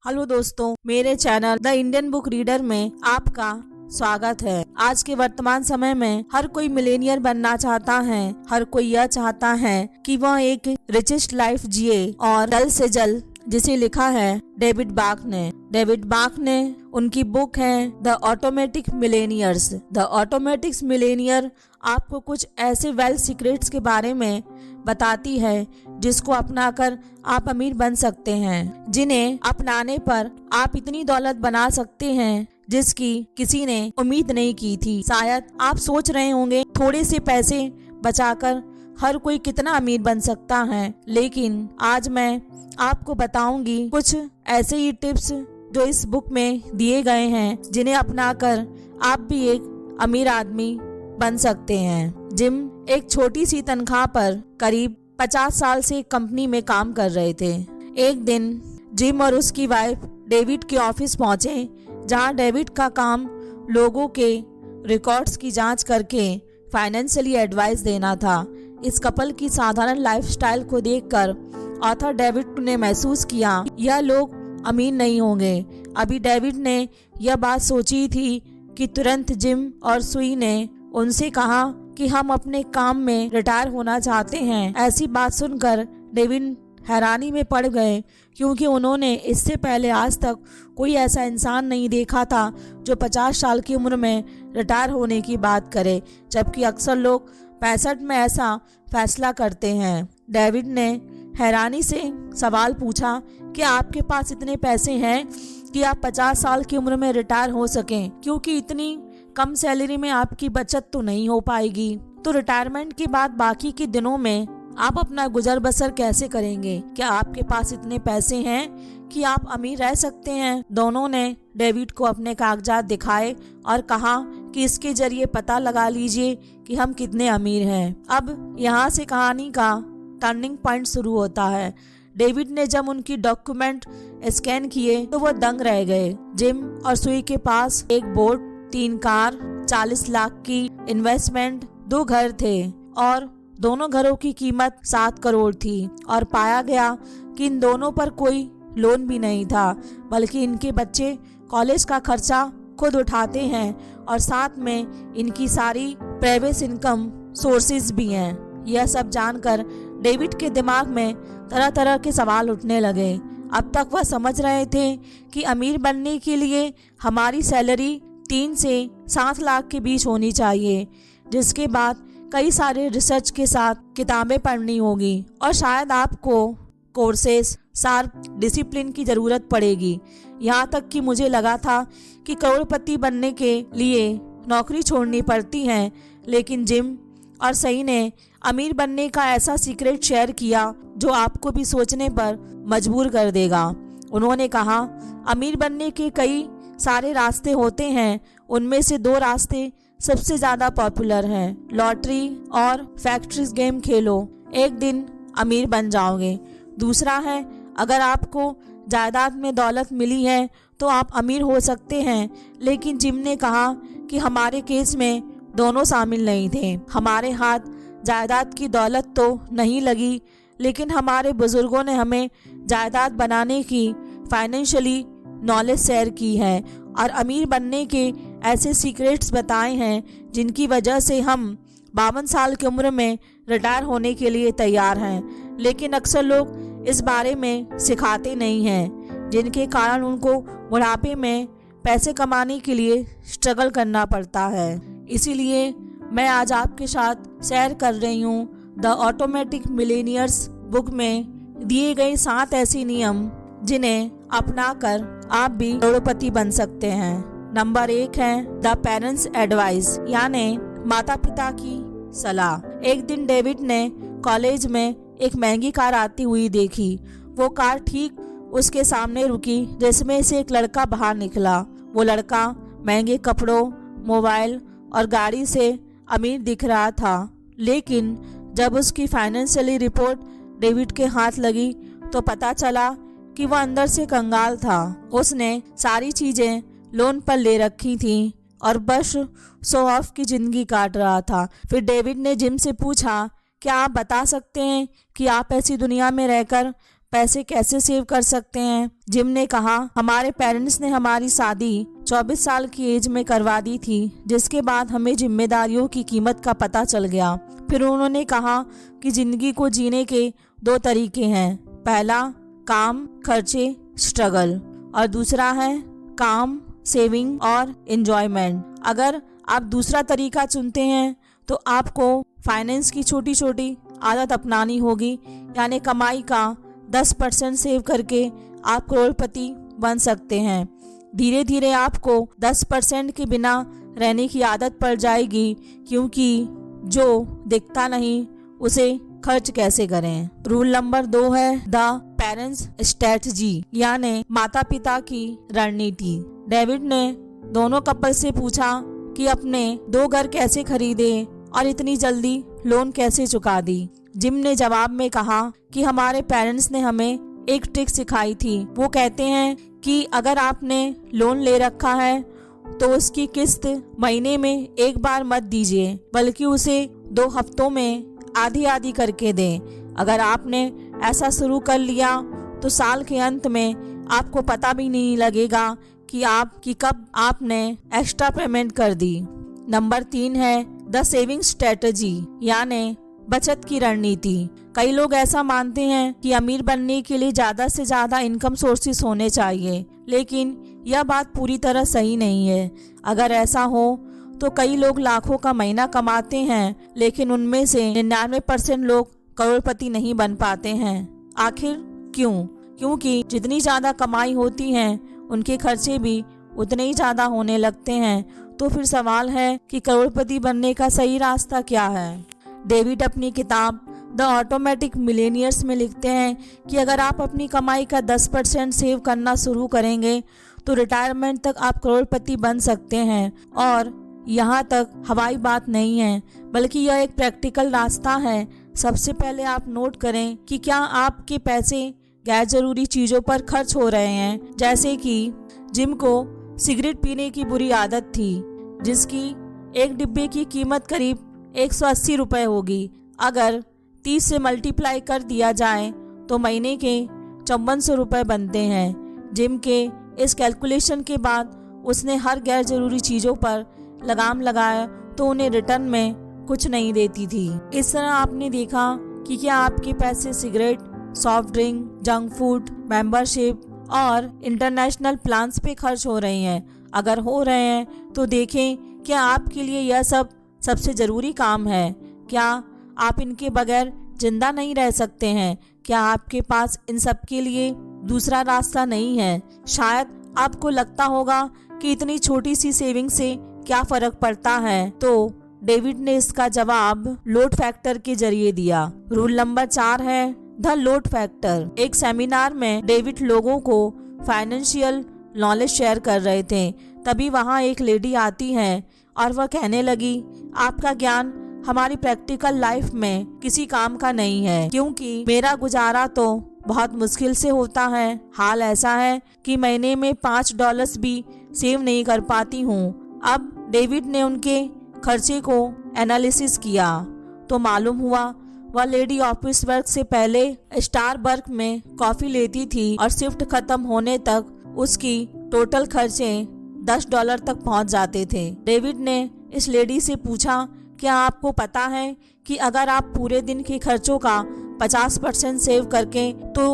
Hello दोस्तों, मेरे channel the Indian book reader में आपका स्वागत है। आज के वर्तमान समय में हर कोई मिलेनियर बनना चाहता है। हर कोई यह चाहता है कि वह एक रिचेस्ट लाइफ जिए और जल्द से जल्द, जिसे लिखा है डेविड बाक ने। डेविड बाक ने उनकी बुक है the automatic millionaires. The automatic Millionaire आपको कुछ ऐसे वेल्थ सीक्रेट्स के बारे में बताती है जिसको अपनाकर आप अमीर बन सकते हैं, जिन्हें अपनाने पर आप इतनी दौलत बना सकते हैं जिसकी किसी ने उम्मीद नहीं की थी। शायद आप सोच रहे होंगे थोड़े से पैसे बचाकर हर कोई कितना अमीर बन सकता है, लेकिन आज मैं आपको बताऊंगी कुछ ऐसे ही टिप्स जो इस बुक में दिए गए हैं, जिन्हें अपनाकर आप भी एक अमीर आदमी बन सकते हैं। जिम एक छोटी सी तनख्वाह पर करीब 50 साल से कंपनी में काम कर रहे थे। एक दिन जिम और उसकी वाइफ डेविड के ऑफिस पहुंचे, जहां डेविड का काम लोगों के रिकॉर्ड्स की जांच करके फाइनेंशियली एडवाइस देना था। इस कपल की साधारण लाइफस्टाइल को देखकर ऑथर डेविड ने महसूस किया यह लोग अमीर नहीं होंगे। अभी डेविड ने यह बात सोची थी कि तुरंत जिम और सुई ने उनसे कहा कि हम अपने काम में रिटायर होना चाहते हैं। ऐसी बात सुनकर डेविड हैरानी में पड़ गए, क्योंकि उन्होंने इससे पहले आज तक कोई ऐसा इंसान नहीं देखा था जो 50 साल की उम्र में रिटायर होने की बात करे, जबकि अक्सर लोग 65 में ऐसा फैसला करते हैं। डेविड ने हैरानी से सवाल पूछा कि आपके पास इतने पैसे हैं कि आप 50 साल की उम्र में रिटायर हो सकें, क्योंकि इतनी कम सैलरी में आपकी बचत तो नहीं हो पाएगी। तो रिटायरमेंट के बाद बाकी के दिनों में आप अपना गुजर बसर कैसे करेंगे? क्या आपके पास इतने पैसे हैं कि आप अमीर रह सकते हैं? दोनों ने डेविड को अपने कागजात दिखाए और कहा कि इसके जरिए पता लगा लीजिए कि हम कितने अमीर हैं। अब यहाँ से कहानी का टर्निंग पॉइंट शुरू होता है। डेविड ने जब उनकी डॉक्यूमेंट स्कैन किए तो वो दंग रह गए। जिम और सुई के पास एक बोट, 3 कार, 40 लाख की इन्वेस्टमेंट, 2 घर थे और दोनों घरों की कीमत 7 करोड़ थी। और पाया गया कि इन दोनों पर कोई लोन भी नहीं था, बल्कि इनके बच्चे कॉलेज का खर्चा खुद उठाते हैं और साथ में इनकी सारी प्राइवेट इनकम सोर्सेज भी हैं। यह सब जानकर डेविड के दिमाग में तरह तरह के सवाल उठने लगे। अब तक वह समझ रहे थे कि अमीर बनने के लिए हमारी सैलरी 3 से 7 लाख के बीच होनी चाहिए, जिसके बाद कई सारे रिसर्च के साथ किताबें पढ़नी होगी और शायद आपको कोर्सेस, शार्प डिसिप्लिन की ज़रूरत पड़ेगी। यहाँ तक कि मुझे लगा था कि करोड़पति बनने के लिए नौकरी छोड़नी पड़ती है, लेकिन जिम और सई ने अमीर बनने का ऐसा सीक्रेट शेयर किया जो आपको भी सोचने पर मजबूर कर देगा। उन्होंने कहा, अमीर बनने के कई सारे रास्ते होते हैं, उनमें से 2 रास्ते सबसे ज़्यादा पॉपुलर हैं। लॉटरी और फैक्ट्रीज गेम खेलो, एक दिन अमीर बन जाओगे। दूसरा है, अगर आपको जायदाद में दौलत मिली है तो आप अमीर हो सकते हैं। लेकिन जिम ने कहा कि हमारे केस में दोनों शामिल नहीं थे। हमारे हाथ जायदाद की दौलत तो नहीं लगी, लेकिन हमारे बुजुर्गों ने हमें जायदाद बनाने की फाइनेंशियली नॉलेज शेयर की है और अमीर बनने के ऐसे सीक्रेट्स बताए हैं जिनकी वजह से हम 52 साल की उम्र में रिटायर होने के लिए तैयार हैं। लेकिन अक्सर लोग इस बारे में सिखाते नहीं हैं, जिनके कारण उनको बुढ़ापे में पैसे कमाने के लिए स्ट्रगल करना पड़ता है। इसीलिए मैं आज आपके साथ शेयर कर रही हूँ द ऑटोमेटिक मिलेनियर्स बुक में दिए गए 7 ऐसे नियम जिन्हें अपनाकर आप भी करोड़पति बन सकते हैं। नंबर 1 है द पेरेंट्स एडवाइस, यानी माता पिता की सलाह। एक दिन डेविड ने कॉलेज में एक महंगी कार आती हुई देखी। वो कार ठीक उसके सामने रुकी, जिसमें से एक लड़का बाहर निकला। वो लड़का महंगे कपड़ों, मोबाइल और गाड़ी से अमीर दिख रहा था, लेकिन जब उसकी फाइनेंशियली रिपोर्ट डेविड के हाथ लगी तो पता चला कि वह अंदर से कंगाल था। उसने सारी चीजें लोन पर ले रखी थी और बस शो ऑफ की जिंदगी काट रहा था। फिर डेविड ने जिम से पूछा, क्या आप बता सकते हैं कि आप ऐसी दुनिया में रहकर पैसे कैसे सेव कर सकते हैं। जिम ने कहा, हमारे पेरेंट्स ने हमारी शादी 24 साल की एज में करवा दी थी, जिसके बाद हमें जिम्मेदारियों की कीमत का पता चल गया। फिर उन्होंने कहा कि जिंदगी को जीने के 2 तरीके हैं, पहला काम, खर्चे, स्ट्रगल, और दूसरा है काम, सेविंग और एंजॉयमेंट। अगर आप दूसरा तरीका चुनते हैं तो आपको फाइनेंस की छोटी छोटी आदत अपनानी होगी, यानी कमाई का 10% सेव करके आप करोड़पति बन सकते हैं। धीरे धीरे आपको 10% के बिना रहने की आदत पड़ जाएगी, क्योंकि जो दिखता नहीं उसे खर्च कैसे करें। रूल नंबर 2 है द पेरेंट्स स्ट्रेटजी, यानी माता पिता की रणनीति। डेविड ने दोनों कपल से पूछा कि अपने 2 घर कैसे खरीदे और इतनी जल्दी लोन कैसे चुका दी। जिम ने जवाब में कहा कि हमारे पेरेंट्स ने हमें एक ट्रिक सिखाई थी। वो कहते हैं कि अगर आपने लोन ले रखा है तो उसकी किस्त महीने में एक बार मत दीजिए, बल्कि उसे 2 हफ्तों में आधी आधी करके दें। अगर आपने ऐसा शुरू कर लिया तो साल के अंत में आपको पता भी नहीं लगेगा कि कब आपने एक्स्ट्रा पेमेंट कर दी। नंबर 3 है द सेविंग स्ट्रेटजी, यानी बचत की रणनीति। कई लोग ऐसा मानते हैं कि अमीर बनने के लिए ज्यादा से ज्यादा इनकम सोर्सेस होने चाहिए, लेकिन यह बात पूरी तरह सही नहीं है। अगर ऐसा हो तो कई लोग लाखों का महीना कमाते हैं, लेकिन उनमें से 99% लोग करोड़पति नहीं बन पाते हैं। आखिर क्यों? क्योंकि जितनी ज्यादा कमाई होती है उनके खर्चे भी उतने ही ज्यादा होने लगते हैं। तो फिर सवाल है कि करोड़पति बनने का सही रास्ता क्या है। डेविड अपनी किताब द ऑटोमेटिक मिलेनियर्स में लिखते हैं कि अगर आप अपनी कमाई का 10% सेव करना शुरू करेंगे तो रिटायरमेंट तक आप करोड़पति बन सकते हैं। और यहाँ तक हवाई बात नहीं है, बल्कि यह एक प्रैक्टिकल रास्ता है। सबसे पहले आप नोट करें कि क्या आपके पैसे गैर जरूरी चीजों पर खर्च हो रहे हैं, जैसे कि जिम को सिगरेट पीने की बुरी आदत थी, जिसकी एक डिब्बे की कीमत करीब 180 रुपए होगी। अगर 30 से मल्टीप्लाई कर दिया जाए तो महीने के 5400 रुपए बनते हैं। जिम के इस कैलकुलेशन के बाद उसने हर गैर जरूरी चीजों पर लगाम लगाया तो उन्हें रिटर्न में कुछ नहीं देती थी। इस तरह आपने देखा कि क्या आपके पैसे cigarette, soft drink, junk food, membership और इंटरनेशनल प्लान्स पे खर्च हो रहे हैं। अगर हो रहे हैं तो देखें क्या आपके लिए यह सब सबसे जरूरी काम है। क्या आप इनके बगैर जिंदा नहीं रह सकते हैं? क्या आपके पास इन सब के लिए दूसरा रास्ता नहीं है? शायद आपको लगता होगा कि इतनी छोटी सी सेविंग से क्या फर्क पड़ता है, तो डेविड ने इसका जवाब लोड फैक्टर के जरिए दिया। रूल नंबर 4 है द लोड फैक्टर। एक सेमिनार में डेविड लोगों को फाइनेंशियल नॉलेज शेयर कर रहे थे। तभी वहाँ एक लेडी आती है और वह कहने लगी, आपका ज्ञान हमारी प्रैक्टिकल लाइफ में किसी काम का नहीं है, क्योंकि मेरा गुजारा तो बहुत मुश्किल से होता है। हाल ऐसा है कि महीने में $5 भी सेव नहीं कर पाती हूँ। अब डेविड ने उनके खर्चे को एनालिसिस किया तो मालूम हुआ वह लेडी ऑफिस वर्क से पहले स्टारबक्स में कॉफी लेती थी और शिफ्ट खत्म होने तक उसकी टोटल खर्चे $10 तक पहुंच जाते थे। डेविड ने इस लेडी से पूछा, क्या आपको पता है कि अगर आप पूरे दिन के खर्चों का 50% सेव करके तो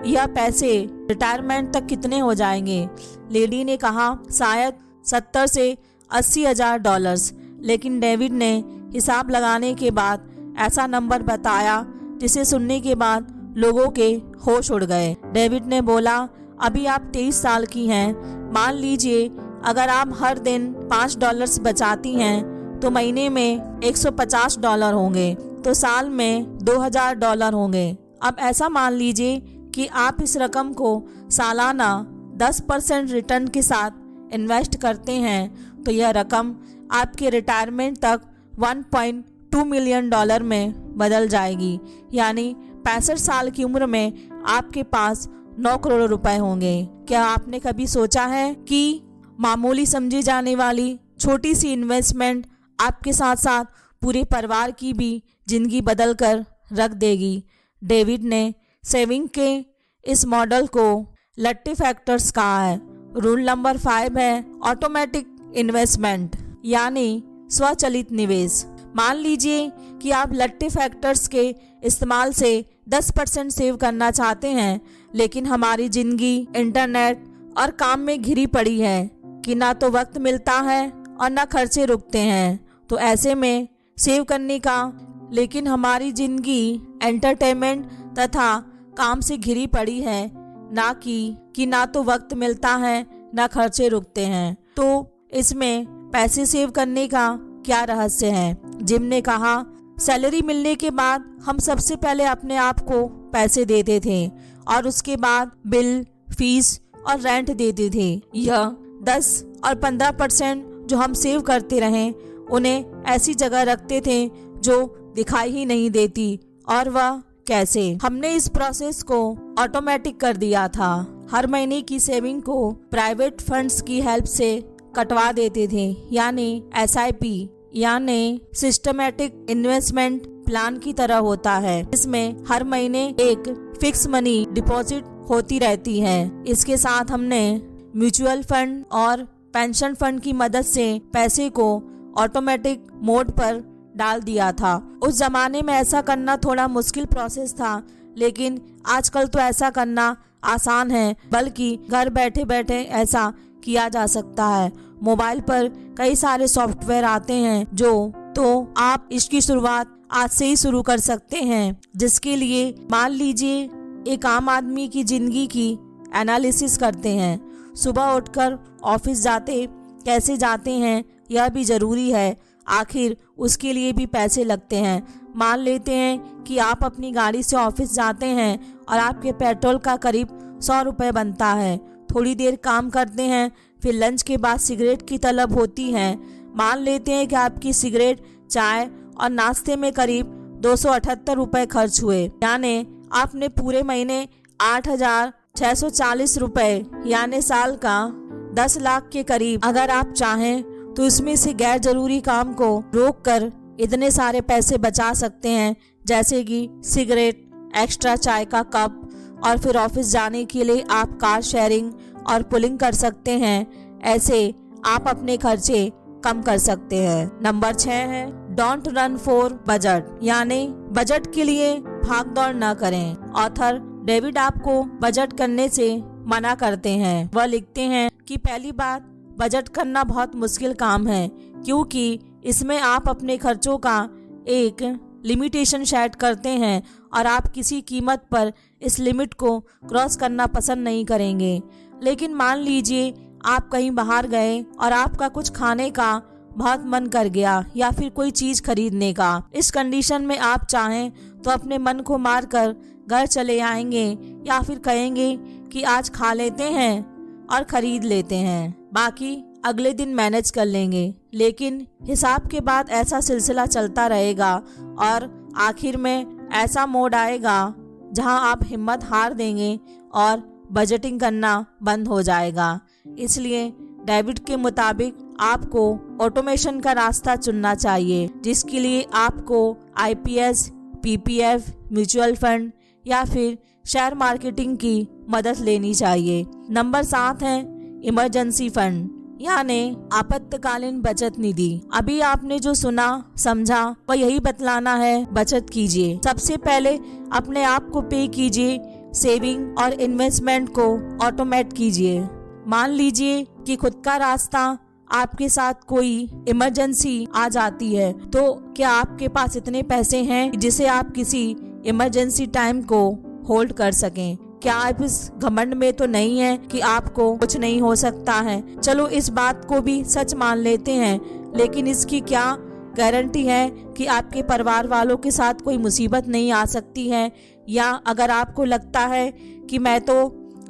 यह पैसे रिटायरमेंट तक कितने हो जाएंगे? लेडी ने कहा, शायद 70 से 80 हजार $। लेकिन डेविड ने हिसाब लगाने के बाद ऐसा नंबर बताया जिसे सुनने के बाद लोगों के होश उड़ गए। डेविड ने बोला, अभी आप 23 साल की हैं। मान लीजिए अगर आप हर दिन $5 बचाती हैं तो महीने में $150 होंगे, तो साल में $2000 होंगे। अब ऐसा मान लीजिए कि आप इस रकम को सालाना 10% रिटर्न के साथ इन्वेस्ट करते हैं, तो यह रकम आपके रिटायरमेंट तक $1.2 मिलियन में बदल जाएगी। यानी 65 साल की उम्र में आपके पास 9 करोड़ रुपए होंगे। क्या आपने कभी सोचा है कि मामूली समझी जाने वाली छोटी सी इन्वेस्टमेंट आपके साथ साथ पूरे परिवार की भी जिंदगी बदल कर रख देगी? डेविड ने सेविंग के इस मॉडल को लट्टी फैक्टर्स कहा है। रूल नंबर 5 है ऑटोमेटिक इन्वेस्टमेंट यानी स्वचालित निवेश। मान लीजिए कि आप लट्टी फैक्टर्स के इस्तेमाल से 10% सेव करना चाहते हैं, लेकिन हमारी जिंदगी इंटरनेट और काम में घिरी पड़ी है कि ना तो वक्त मिलता है और ना खर्चे रुकते हैं। तो ऐसे में सेव करने का, लेकिन हमारी जिंदगी एंटरटेनमेंट तथा काम से घिरी पड़ी है, ना कि ना तो वक्त मिलता है ना खर्चे रुकते हैं। तो इसमें पैसे सेव करने का क्या रहस्य है? जिम ने कहा, सैलरी मिलने के बाद हम सबसे पहले अपने आप को पैसे देते थे और उसके बाद बिल, फीस और रेंट देते थे। यह 10 और 15% जो हम सेव करते रहें उन्हें ऐसी जगह रखते थे जो दिखाई ही नहीं देती। और वह कैसे? हमने इस प्रोसेस को ऑटोमेटिक कर दिया था। हर महीने की सेविंग को प्राइवेट फंड्स की हेल्प से कटवा देते थे, यानी SIP यानी सिस्टमैटिक इन्वेस्टमेंट प्लान की तरह होता है। इसमें हर महीने एक फिक्स मनी डिपॉजिट होती रहती है। इसके साथ हमने म्यूचुअल फंड और पेंशन फंड की मदद से पैसे को ऑटोमेटिक मोड पर डाल दिया था। उस जमाने में ऐसा करना थोड़ा मुश्किल प्रोसेस था, लेकिन आजकल तो ऐसा करना आसान है, बल्कि घर बैठे बैठे ऐसा किया जा सकता है। मोबाइल पर कई सारे सॉफ्टवेयर आते हैं तो आप इसकी शुरुआत आज से ही शुरू कर सकते हैं। जिसके लिए मान लीजिए एक आम आदमी की जिंदगी की एनालिसिस करते हैं। सुबह उठकर ऑफिस जाते कैसे जाते हैं यह भी जरूरी है, आखिर उसके लिए भी पैसे लगते हैं। मान लेते हैं कि आप अपनी गाड़ी से ऑफिस जाते हैं और आपके पेट्रोल का करीब 100 रुपये बनता है। थोड़ी देर काम करते हैं, फिर लंच के बाद सिगरेट की तलब होती है। मान लेते हैं कि आपकी सिगरेट, चाय और नाश्ते में करीब 278 रुपये खर्च हुए, यानी आपने पूरे महीने 8,640 रुपये यानी साल का 10 लाख के करीब। अगर आप चाहें तो इसमें से गैर जरूरी काम को रोककर इतने सारे पैसे बचा सकते हैं, जैसे कि सिगरेट, एक्स्ट्रा चाय का कप, और फिर ऑफिस जाने के लिए आप कार शेयरिंग और पुलिंग कर सकते हैं। ऐसे आप अपने खर्चे कम कर सकते हैं। नंबर 6 है डोंट रन फॉर बजट, यानी बजट के लिए भाग दौड़ न करें। ऑथर डेविड आपको बजट करने से मना करते हैं। वह लिखते हैं कि पहली बात, बजट करना बहुत मुश्किल काम है, क्योंकि इसमें आप अपने खर्चों का एक लिमिटेशन सेट करते हैं और आप किसी कीमत पर इस लिमिट को क्रॉस करना पसंद नहीं करेंगे। लेकिन मान लीजिए आप कहीं बाहर गए और आपका कुछ खाने का बहुत मन कर गया या फिर कोई चीज खरीदने का। इस कंडीशन में आप चाहें तो अपने मन को मारकर घर चले आएंगे या फिर कहेंगे कि आज खा लेते हैं और खरीद लेते हैं, बाकी अगले दिन मैनेज कर लेंगे। लेकिन हिसाब के बाद ऐसा सिलसिला चलता रहेगा और आखिर में ऐसा मोड आएगा जहां आप हिम्मत हार देंगे और बजटिंग करना बंद हो जाएगा। इसलिए डेविड के मुताबिक आपको ऑटोमेशन का रास्ता चुनना चाहिए, जिसके लिए आपको IPS, PPF, म्यूचुअल फंड या फिर शेयर मार्केटिंग की मदद लेनी चाहिए। नंबर 7 है इमरजेंसी फंड, यानी आपातकालीन बचत निधि। अभी आपने जो सुना समझा वह यही बतलाना है, बचत कीजिए। सबसे पहले अपने आप को पे कीजिए, सेविंग और इन्वेस्टमेंट को ऑटोमेट कीजिए। मान लीजिए कि खुद का रास्ता आपके साथ कोई इमरजेंसी आ जाती है, तो क्या आपके पास इतने पैसे हैं जिसे आप किसी इमरजेंसी टाइम को होल्ड कर सकें? क्या आप इस घमंड में तो नहीं है कि आपको कुछ नहीं हो सकता है? चलो इस बात को भी सच मान लेते हैं, लेकिन इसकी क्या गारंटी है कि आपके परिवार वालों के साथ कोई मुसीबत नहीं आ सकती है? या अगर आपको लगता है कि मैं तो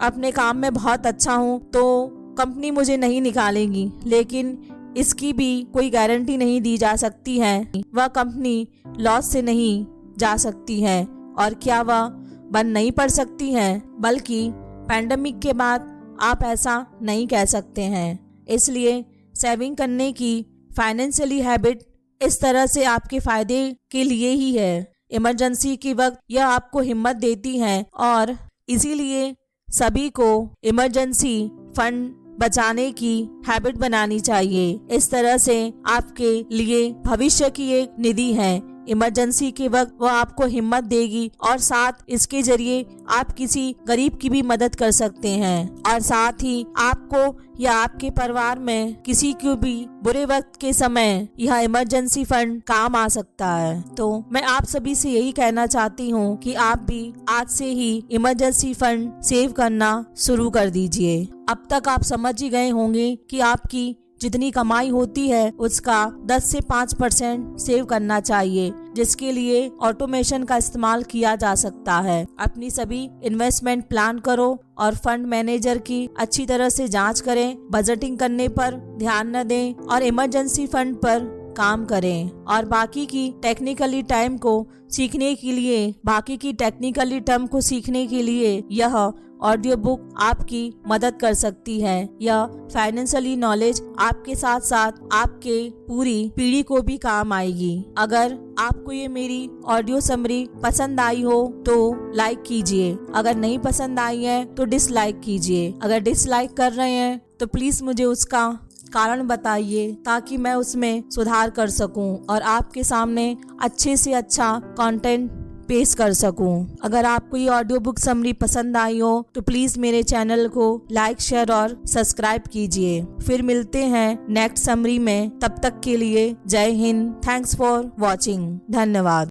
अपने काम में बहुत अच्छा हूँ तो कंपनी मुझे नहीं निकालेगी, लेकिन इसकी भी कोई गारंटी नहीं दी जा सकती है। वह कंपनी लॉस से नहीं जा सकती है, और क्या वह बंद नहीं पड़ सकती है? बल्कि पैंडेमिक के बाद आप ऐसा नहीं कह सकते हैं। इसलिए सेविंग करने की फाइनेंशियली हैबिट इस तरह से आपके फायदे के लिए ही है। इमरजेंसी के वक्त यह आपको हिम्मत देती है और इसीलिए सभी को इमरजेंसी फंड बचाने की हैबिट बनानी चाहिए। इस तरह से आपके लिए भविष्य की एक निधि है। इमरजेंसी के वक्त वो आपको हिम्मत देगी और साथ इसके जरिए आप किसी गरीब की भी मदद कर सकते हैं और साथ ही आपको या आपके परिवार में किसी को भी बुरे वक्त के समय यह इमरजेंसी फंड काम आ सकता है। तो मैं आप सभी से यही कहना चाहती हूँ कि आप भी आज से ही इमरजेंसी फंड सेव करना शुरू कर दीजिए। अब तक आप समझ ही गए होंगे कि आपकी जितनी कमाई होती है उसका 10 से 5% सेव करना चाहिए, जिसके लिए ऑटोमेशन का इस्तेमाल किया जा सकता है। अपनी सभी इन्वेस्टमेंट प्लान करो और फंड मैनेजर की अच्छी तरह से जांच करें, बजटिंग करने पर ध्यान न दें और इमरजेंसी फंड पर काम करें। और बाकी की टेक्निकली टर्म को सीखने के लिए यह ऑडियो बुक आपकी मदद कर सकती है। यह फाइनेंशियली नॉलेज आपके साथ साथ आपके पूरी पीढ़ी को भी काम आएगी। अगर आपको ये मेरी ऑडियो समरी पसंद आई हो तो लाइक कीजिए, अगर नहीं पसंद आई है तो डिसलाइक कीजिए। अगर डिसलाइक कर रहे हैं तो प्लीज मुझे उसका कारण बताइए ताकि मैं उसमें सुधार कर सकूं और आपके सामने अच्छे से अच्छा कंटेंट पेश कर सकूं। अगर आपको ये ऑडियो बुक समरी पसंद आई हो तो प्लीज मेरे चैनल को लाइक, शेयर और सब्सक्राइब कीजिए। फिर मिलते हैं नेक्स्ट समरी में। तब तक के लिए जय हिंद। Thanks for watching. धन्यवाद।